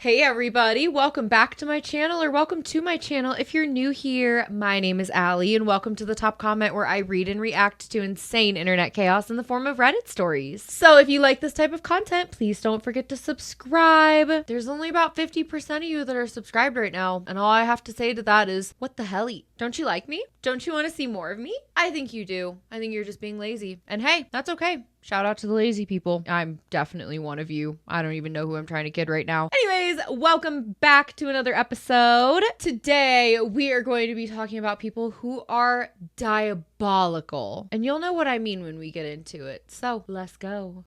Hey everybody, welcome back to my channel, or welcome to my channel. If you're new here, my name is Allie, and welcome to the top comment where I read and react to insane internet chaos in the form of Reddit stories. So if you like this type of content, please don't forget to subscribe. There's only about 50% of you that are subscribed right now, and all I have to say to that is, what the helly? Don't you like me? Don't you want to see more of me? I think you do. I think you're just being lazy. And hey, that's okay. Shout out to the lazy people. I'm definitely one of you. I don't even know who I'm trying to kid right now. Anyways, welcome back to another episode. Today, we are going to be talking about people who are diabolical. And you'll know what I mean when we get into it. So let's go.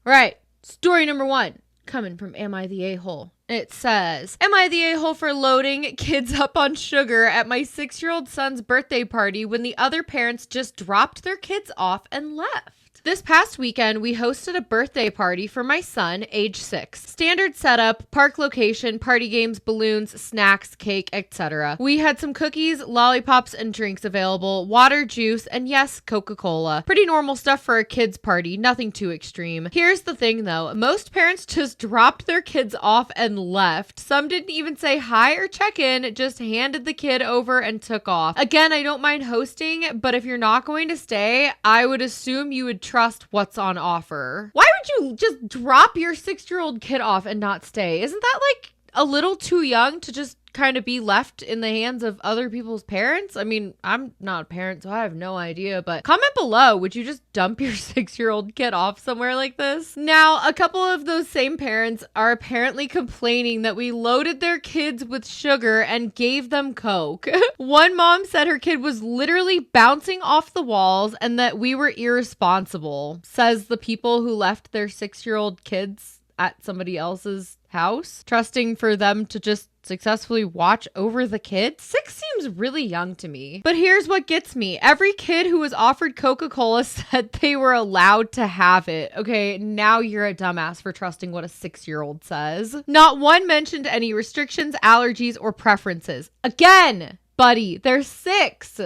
All right, story number one, coming from Am I the A-Hole? It says, am I the a-hole for loading kids up on sugar at my 6-year-old son's birthday party when the other parents just dropped their kids off and left? This past weekend, we hosted a birthday party for my son, age 6. Standard setup, park location, party games, balloons, snacks, cake, etc. We had some cookies, lollipops, and drinks available, water, juice, and yes, Coca-Cola. Pretty normal stuff for a kid's party, nothing too extreme. Here's the thing though, most parents just dropped their kids off and left. Some didn't even say hi or check in, just handed the kid over and took off. Again, I don't mind hosting, but if you're not going to stay, I would assume you would trust what's on offer. Why would you just drop your 6-year-old kid off and not stay? Isn't that like a little too young to just kind of be left in the hands of other people's parents? I mean, I'm not a parent, so I have no idea, but comment below, would you just dump your 6-year-old kid off somewhere like this? Now, a couple of those same parents are apparently complaining that we loaded their kids with sugar and gave them Coke. One mom said her kid was literally bouncing off the walls and that we were irresponsible, says the people who left their 6-year-old kids at somebody else's house, trusting for them to just successfully watch over the kid. 6 seems really young to me. But here's what gets me. Every kid who was offered Coca-Cola said they were allowed to have it. Okay, now you're a dumbass for trusting what a 6-year-old says. Not one mentioned any restrictions, allergies, or preferences. Again, buddy, they're 6.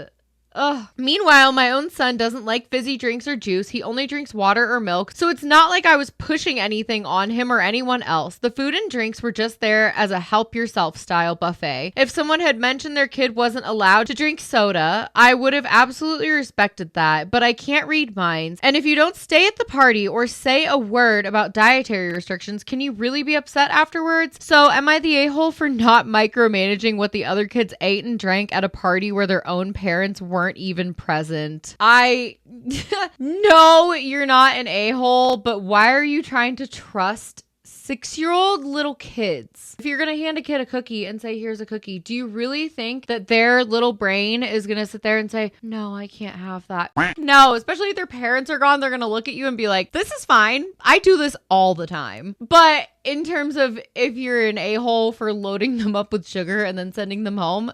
Ugh. Meanwhile, my own son doesn't like fizzy drinks or juice. He only drinks water or milk. So it's not like I was pushing anything on him or anyone else. The food and drinks were just there as a help yourself style buffet. If someone had mentioned their kid wasn't allowed to drink soda, I would have absolutely respected that, but I can't read minds. And if you don't stay at the party or say a word about dietary restrictions, can you really be upset afterwards? So am I the a-hole for not micromanaging what the other kids ate and drank at a party where their own parents weren't even present? No, you're not an a-hole, but why are you trying to trust 6-year-old little kids? If you're gonna hand a kid a cookie and say, here's a cookie, do you really think that their little brain is gonna sit there and say, no, I can't have that? No, especially if their parents are gone, they're gonna look at you and be like, this is fine. I do this all the time. But in terms of if you're an a-hole for loading them up with sugar and then sending them home,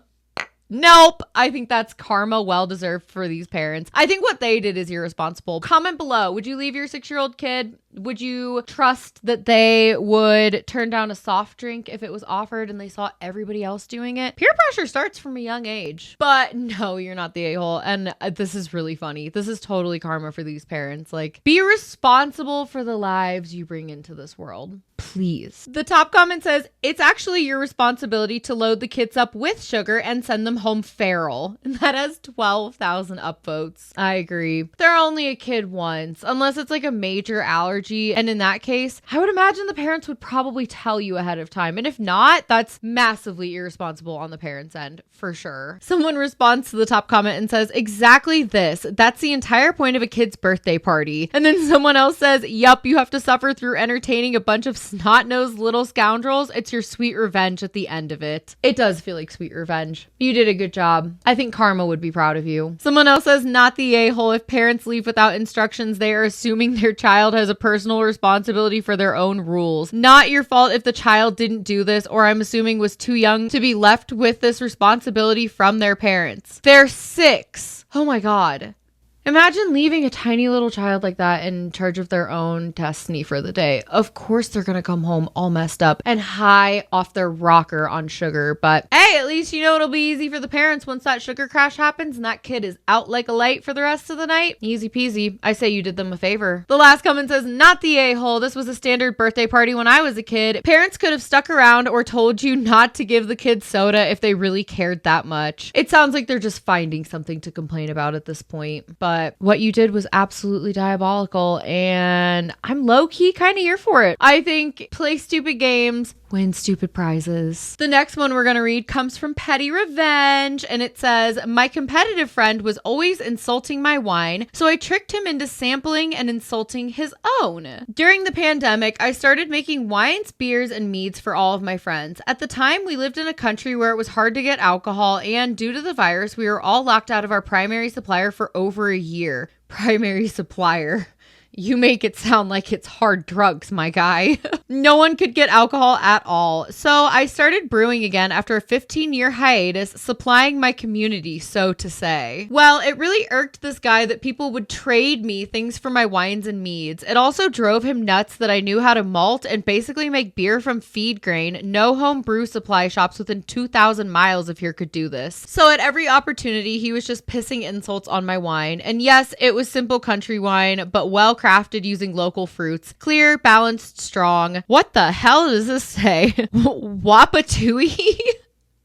nope. I think that's karma well deserved for these parents. I think what they did is irresponsible. Comment below. Would you leave your 6-year-old kid? Would you trust that they would turn down a soft drink if it was offered and they saw everybody else doing it? Peer pressure starts from a young age. But no, you're not the a-hole. And this is really funny. This is totally karma for these parents. Like, be responsible for the lives you bring into this world. Please. The top comment says, it's actually your responsibility to load the kids up with sugar and send them home feral. And that has 12,000 upvotes. I agree. They're only a kid once, unless it's like a major allergy. And in that case, I would imagine the parents would probably tell you ahead of time. And if not, that's massively irresponsible on the parents' end, for sure. Someone responds to the top comment and says, exactly this. That's the entire point of a kid's birthday party. And then someone else says, yup, you have to suffer through entertaining a bunch of snot-nosed little scoundrels. It's your sweet revenge at the end of it. It does feel like sweet revenge. You did a good job. I think karma would be proud of you. Someone else says, not the a-hole. If parents leave without instructions, they are assuming their child has a personal responsibility for their own rules. Not your fault if the child didn't do this, or I'm assuming was too young to be left with this responsibility from their parents. They're 6. Oh my God. Imagine leaving a tiny little child like that in charge of their own destiny for the day. Of course they're going to come home all messed up and high off their rocker on sugar. But hey, at least you know it'll be easy for the parents once that sugar crash happens and that kid is out like a light for the rest of the night. Easy peasy. I say you did them a favor. The last comment says, not the a-hole. This was a standard birthday party when I was a kid. Parents could have stuck around or told you not to give the kids soda if they really cared that much. It sounds like they're just finding something to complain about at this point. But what you did was absolutely diabolical, and I'm low-key kind of here for it. I think play stupid games, win stupid prizes. The next one we're going to read comes from Petty Revenge, and it says, my competitive friend was always insulting my wine, so I tricked him into sampling and insulting his own. During the pandemic, I started making wines, beers, and meads for all of my friends. At the time, we lived in a country where it was hard to get alcohol, and due to the virus, we were all locked out of our primary supplier for over a year. Primary supplier. You make it sound like it's hard drugs, my guy. No one could get alcohol at all. So I started brewing again after a 15-year hiatus, supplying my community, so to say. Well, it really irked this guy that people would trade me things for my wines and meads. It also drove him nuts that I knew how to malt and basically make beer from feed grain. No home brew supply shops within 2,000 miles of here could do this. So at every opportunity, he was just pissing insults on my wine. And yes, it was simple country wine, but well crafted using local fruits. Clear, balanced, strong. What the hell does this say? Wapatui?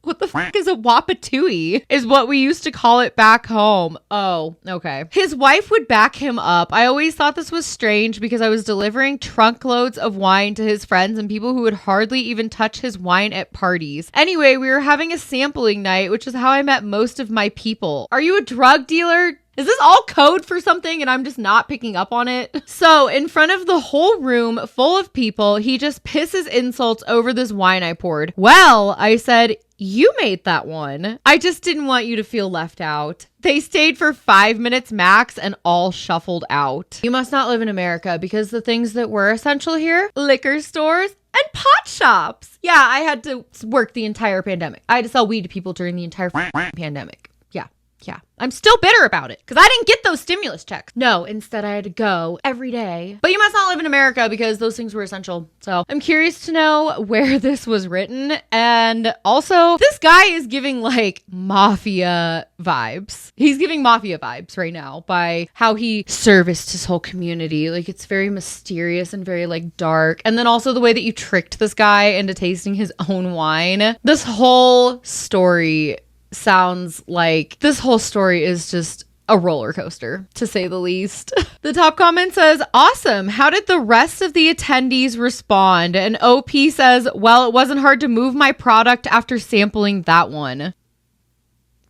What the fuck is a Wapatui? Is what we used to call it back home. Oh, okay. His wife would back him up. I always thought this was strange because I was delivering trunk loads of wine to his friends and people who would hardly even touch his wine at parties. Anyway, we were having a sampling night, which is how I met most of my people. Are you a drug dealer? Is this all code for something and I'm just not picking up on it? So in front of the whole room full of people, he just pisses insults over this wine I poured. Well, I said, you made that one. I just didn't want you to feel left out. They stayed for 5 minutes max and all shuffled out. You must not live in America because the things that were essential here, liquor stores and pot shops. Yeah, I had to work the entire pandemic. I had to sell weed to people during the entire pandemic. Yeah, I'm still bitter about it because I didn't get those stimulus checks. No, instead I had to go every day. But you must not live in America because those things were essential. So I'm curious to know where this was written. And also, this guy is giving like mafia vibes. He's giving mafia vibes right now by how he serviced his whole community. Like it's very mysterious and very like dark. And then also the way that you tricked this guy into tasting his own wine. This whole story is just a roller coaster, to say the least. The top comment says, awesome. How did the rest of the attendees respond? And OP says, well, it wasn't hard to move my product after sampling that one.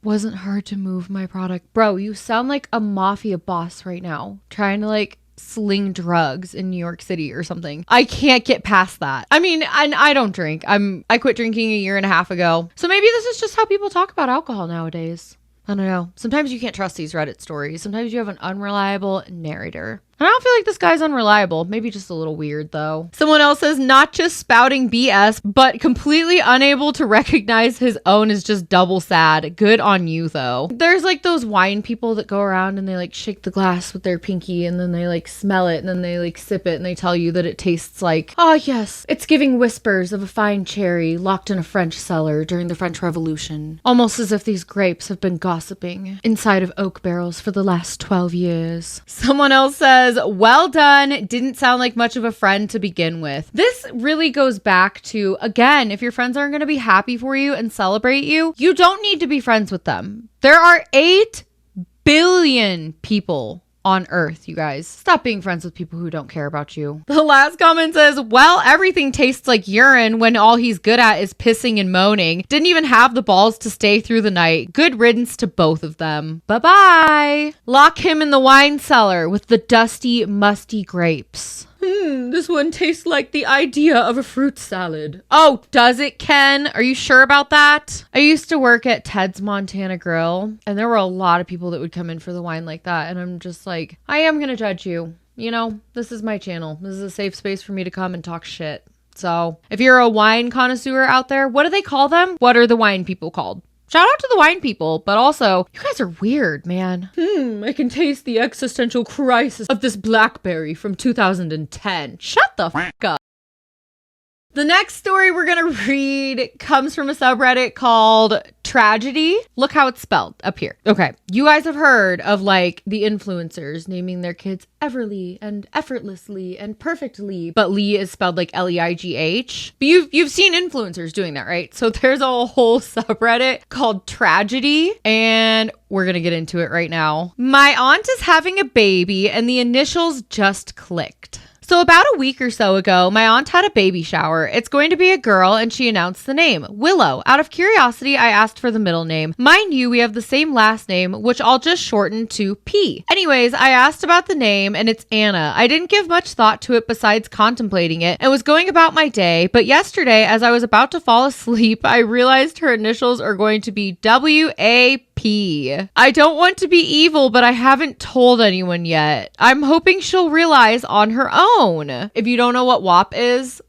Wasn't hard to move my product. Bro, you sound like a mafia boss right now, trying to like sling drugs in New York City or something. I can't get past that. I mean, I don't drink. I quit drinking 1.5 years ago. So maybe this is just how people talk about alcohol nowadays. I don't know. Sometimes you can't trust these Reddit stories. Sometimes you have an unreliable narrator. I don't feel like this guy's unreliable. Maybe just a little weird, though. Someone else says, not just spouting BS, but completely unable to recognize his own is just double sad. Good on you, though. There's like those wine people that go around and they like shake the glass with their pinky and then they like smell it and then they like sip it and they tell you that it tastes like, oh yes, it's giving whispers of a fine cherry locked in a French cellar during the French Revolution. Almost as if these grapes have been gossiping inside of oak barrels for the last 12 years. Someone else says, well done. Didn't sound like much of a friend to begin with. This really goes back to, again, if your friends aren't going to be happy for you and celebrate you, you don't need to be friends with them. There are 8 billion people on earth, you guys. Stop being friends with people who don't care about you. The last comment says, well, everything tastes like urine when all he's good at is pissing and moaning. Didn't even have the balls to stay through the night. Good riddance to both of them. Bye-bye. Lock him in the wine cellar with the dusty, musty grapes. This one tastes like the idea of a fruit salad. Oh, does it, Ken? Are you sure about that? I used to work at Ted's Montana Grill, and there were a lot of people that would come in for the wine like that, and I'm just like, I am gonna judge you. You know, this is my channel. This is a safe space for me to come and talk shit. So, if you're a wine connoisseur out there, what do they call them? What are the wine people called? Shout out to the wine people, but also, you guys are weird, man. I can taste the existential crisis of this blackberry from 2010. Shut the fuck up. The next story we're gonna read comes from a subreddit called Tragedy. Look how it's spelled up here. Okay, you guys have heard of like the influencers naming their kids Everly and effortlessly and perfectly, but Lee is spelled like Leigh. But you've seen influencers doing that, right? So there's a whole subreddit called Tragedy, and we're gonna get into it right now. My aunt is having a baby, and the initials just clicked. So about a week or so ago, my aunt had a baby shower. It's going to be a girl, and she announced the name, Willow. Out of curiosity, I asked for the middle name. Mind you, we have the same last name, which I'll just shorten to P. Anyways, I asked about the name, and it's Anna. I didn't give much thought to it besides contemplating it, and was going about my day, but yesterday, as I was about to fall asleep, I realized her initials are going to be WAP. I don't want to be evil, but I haven't told anyone yet. I'm hoping she'll realize on her own. If you don't know what WAP is,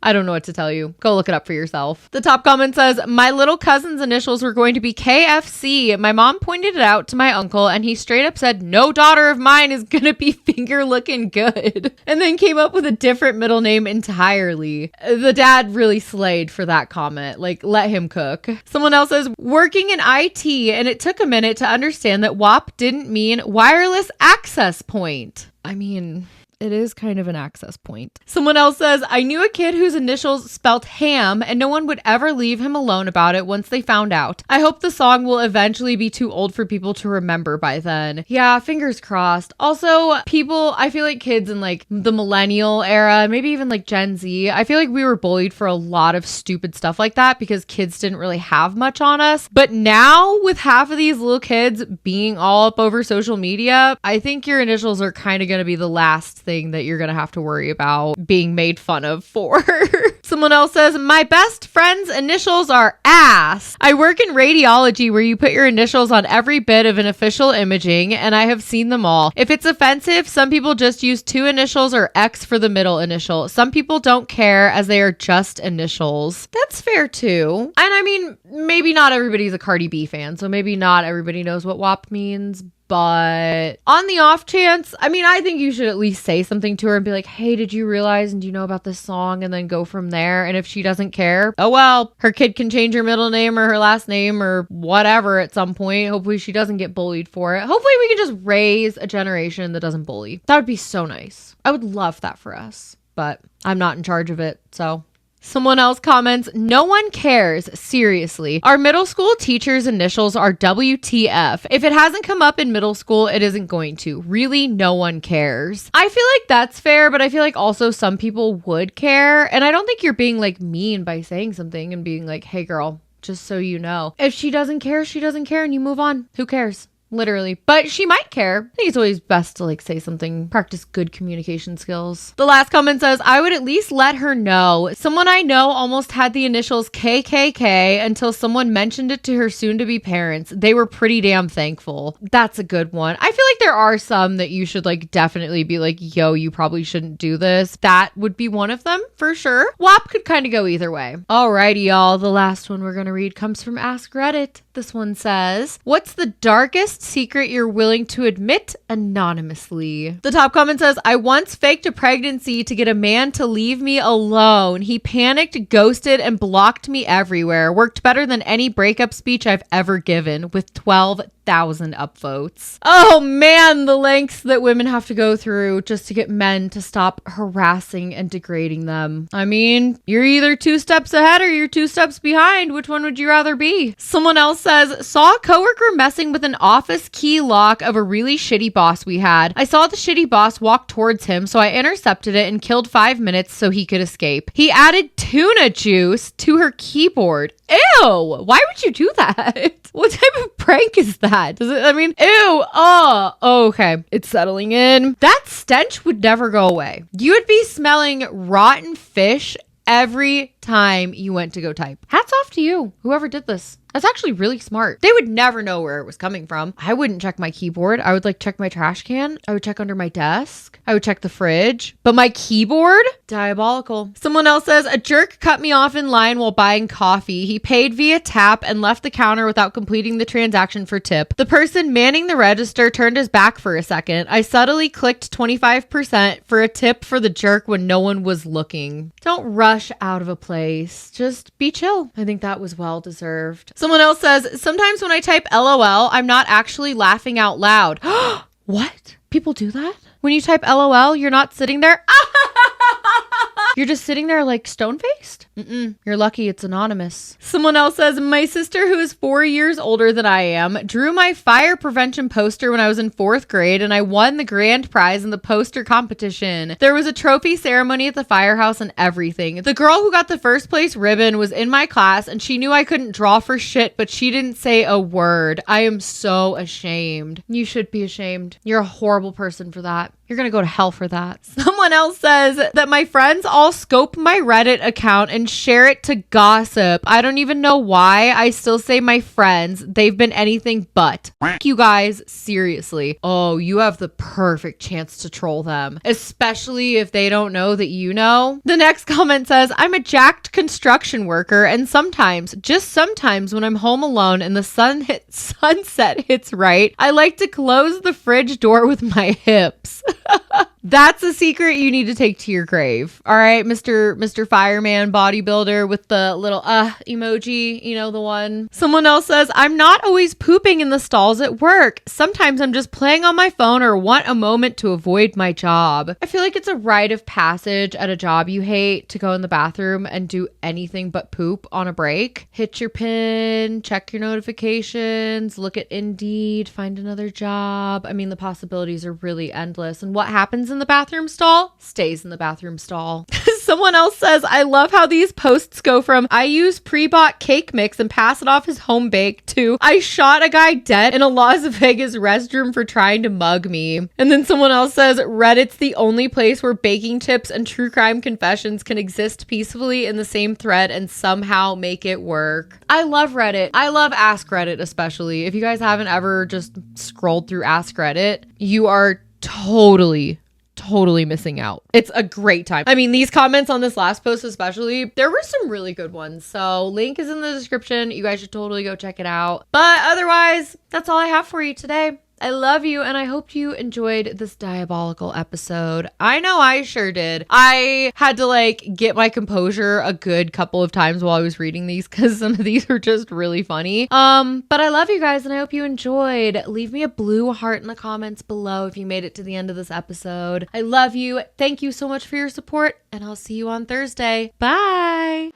I don't know what to tell you. Go look it up for yourself. The top comment says, my little cousin's initials were going to be KFC. My mom pointed it out to my uncle, and he straight up said, no daughter of mine is going to be finger looking good. And then came up with a different middle name entirely. The dad really slayed for that comment. Like, let him cook. Someone else says, working in IT, and it took a minute to understand that WAP didn't mean wireless access point. I mean, it is kind of an access point. Someone else says, I knew a kid whose initials spelt ham, and no one would ever leave him alone about it once they found out. I hope the song will eventually be too old for people to remember by then. Yeah, fingers crossed. Also, people, I feel like kids in like the millennial era, maybe even like Gen Z, I feel like we were bullied for a lot of stupid stuff like that because kids didn't really have much on us. But now with half of these little kids being all up over social media, I think your initials are kind of going to be the last thing that you're gonna have to worry about being made fun of for. Someone else says, my best friend's initials are ass. I work in radiology where you put your initials on every bit of an official imaging, and I have seen them all. If it's offensive, some people just use 2 initials or X for the middle initial. Some people don't care as they are just initials. That's fair too. And I mean, maybe not everybody's a Cardi B fan, so maybe not everybody knows what WAP means. But on the off chance, I mean, I think you should at least say something to her and be like, hey, did you realize and do you know about this song? And then go from there. And if she doesn't care, oh well, her kid can change her middle name or her last name or whatever at some point. Hopefully she doesn't get bullied for it. Hopefully we can just raise a generation that doesn't bully. That would be so nice. I would love that for us, but I'm not in charge of it, so. Someone else comments, no one cares. Seriously. Our middle school teacher's initials are WTF. If it hasn't come up in middle school, it isn't going to. Really, no one cares. I feel like that's fair, but I feel like also some people would care. And I don't think you're being like mean by saying something and being like, hey girl, just so you know. If she doesn't care, she doesn't care, and you move on. Who cares? Literally. But she might care. I think it's always best to like say something, practice good communication skills. The last comment says, I would at least let her know. Someone I know almost had the initials KKK until someone mentioned it to her soon-to-be parents. They were pretty damn thankful. That's a good one. I feel like there are some that you should like definitely be like, yo, you probably shouldn't do this. That would be one of them for sure. WAP could kind of go either way. Alrighty, y'all. The last one we're going to read comes from Ask Reddit. This one says, what's the darkest secret you're willing to admit anonymously? The top comment says, I once faked a pregnancy to get a man to leave me alone. He panicked, ghosted, and blocked me everywhere. Worked better than any breakup speech I've ever given with 12,000 upvotes. Oh man, the lengths that women have to go through just to get men to stop harassing and degrading them. I mean, you're either 2 steps ahead or you're 2 steps behind. Which one would you rather be? Someone else says, saw a coworker messing with an office key lock of a really shitty boss we had. I saw the shitty boss walk towards him, so I intercepted it and killed 5 minutes so he could escape. He added tuna juice to her keyboard. Ew! Why would you do that? What type of prank is that? Does it, I mean, ew! Oh, okay. It's settling in. That stench would never go away. You would be smelling rotten fish every time you went to go type. Hats off to you, whoever did this. That's actually really smart. They would never know where it was coming from. I wouldn't check my keyboard. I would like check my trash can. I would check under my desk. I would check the fridge. But my keyboard? Diabolical. Someone else says, a jerk cut me off in line while buying coffee. He paid via tap and left the counter without completing the transaction for tip. The person manning the register turned his back for a second. I subtly clicked 25% for a tip for the jerk when no one was looking. Don't rush out of a place. Just be chill. I think that was well deserved. Someone else says, sometimes when I type LOL, I'm not actually laughing out loud. What? People do that? When you type LOL, you're not sitting there. You're just sitting there like stone-faced? You're lucky it's anonymous. Someone else says, my sister, who is 4 years older than I am, drew my fire prevention poster when I was in 4th grade, and I won the grand prize in the poster competition. There was a trophy ceremony at the firehouse and everything. The girl who got the first place ribbon was in my class, and she knew I couldn't draw for shit, but she didn't say a word. I am so ashamed. You should be ashamed. You're a horrible person for that. You're gonna go to hell for that. Someone else says that my friends all scope my Reddit account and share it to gossip. I don't even know why. I still say my friends. They've been anything but. You guys, seriously. Oh, you have the perfect chance to troll them, especially if they don't know that you know. The next comment says, I'm a jacked construction worker, and sometimes, just sometimes when I'm home alone and the sunset hits right, I like to close the fridge door with my hips. That's a secret you need to take to your grave. All right, Mr. Fireman bodybuilder with the little emoji, you know, the one. Someone else says, I'm not always pooping in the stalls at work. Sometimes I'm just playing on my phone or want a moment to avoid my job. I feel like it's a rite of passage at a job you hate to go in the bathroom and do anything but poop on a break. Hit your pin, check your notifications, look at Indeed, find another job. I mean, the possibilities are really endless. And what happens in the bathroom stall stays in the bathroom stall. Someone else says, I love how these posts go from I use pre-bought cake mix and pass it off as home baked to I shot a guy dead in a Las Vegas restroom for trying to mug me. And then someone else says, Reddit's the only place where baking tips and true crime confessions can exist peacefully in the same thread and somehow make it work. I love Reddit. I love Ask Reddit especially. If you guys haven't ever just scrolled through Ask Reddit, you are totally missing out. It's a great time. I mean, these comments on this last post especially, there were some really good ones. So link is in the description. You guys should totally go check it out. But otherwise, that's all I have for you today. I love you, and I hope you enjoyed this diabolical episode. I know I sure did. I had to get my composure a good couple of times while I was reading these because some of these were just really funny. But I love you guys, and I hope you enjoyed. Leave me a blue heart in the comments below if you made it to the end of this episode. I love you. Thank you so much for your support, and I'll see you on Thursday. Bye.